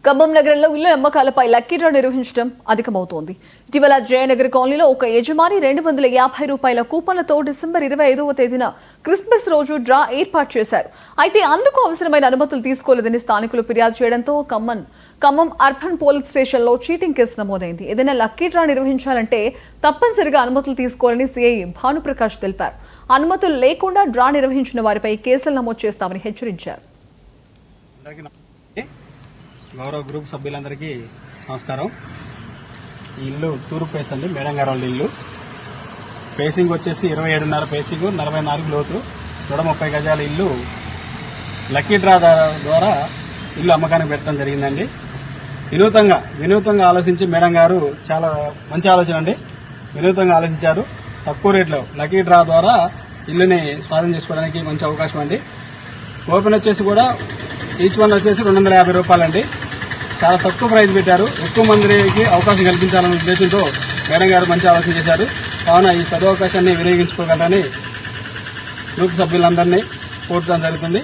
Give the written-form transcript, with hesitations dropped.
ఖమ్మం నగరంలో ఇళ్ల అమ్మకాలపై lucky draw నిర్వహించడం అధికమవుతోంది. ఇటీవల జయనగర్ కాలనీలో ఒక యజమాని 250 రూపాయల కూపన్లతో డిసెంబర్ 25వ తేదీన క్రిస్మస్ రోజు డ్రా ఏర్పాటు చేశారు. అయితే అందుకు అవసరమైన అనుమతులు తీసుకోలేదని స్థానికులు ఫిర్యాదు చేయడంతో ఖమ్మం అర్బన్ పోలీస్ స్టేషన్లో చీటింగ్ కేసు నమోదైంది. ఏదైనా లక్కీ డ్రా నిర్వహించాలంటే తప్పనిసరిగా అనుమతులు తీసుకోవాలని సిఐ భానుప్రకాష్ తెలిపారు. అనుమతులు లేకుండా డ్రా నిర్వహించిన వారిపై కేసులు నమోదు చేస్తామని హెచ్చరించారు. గౌరవ గ్రూప్ సభ్యులందరికీ నమస్కారం. ఈ ఇల్లు తూర్పు ఫేస్ అండి, మేడం గారు వాళ్ళ ఇల్లు. ఫేసింగ్ వచ్చేసి 27.5 ఫేసింగ్, 44 లోతు, 130 గజాల ఇల్లు. లక్కీ డ్రా ద్వారా ఇల్లు అమ్మకానికి పెట్టడం జరిగిందండి. వినూతంగా ఆలోచించి మేడం గారు చాలా మంచి ఆలోచన అండి. వినూతంగా ఆలోచించారు. తక్కువ రేట్లో లక్కీ డ్రా ద్వారా ఇల్లుని స్వాధీనం చేసుకోవడానికి మంచి అవకాశం అండి. ఓపెన్ వచ్చేసి కూడా ఈచ్ వన్ వచ్చేసి 250 రూపాయలండి. చాలా తక్కువ ప్రైస్ పెట్టారు. ఎక్కువ మందికి అవకాశం కల్పించాలనే ఉద్దేశంతో మేడం గారు మంచి ఆలోచన చేశారు. కావున ఈ సదవకాశాన్ని వినియోగించుకోగలరని గ్రూప్ సభ్యులందరినీ కోరడం జరుగుతుంది.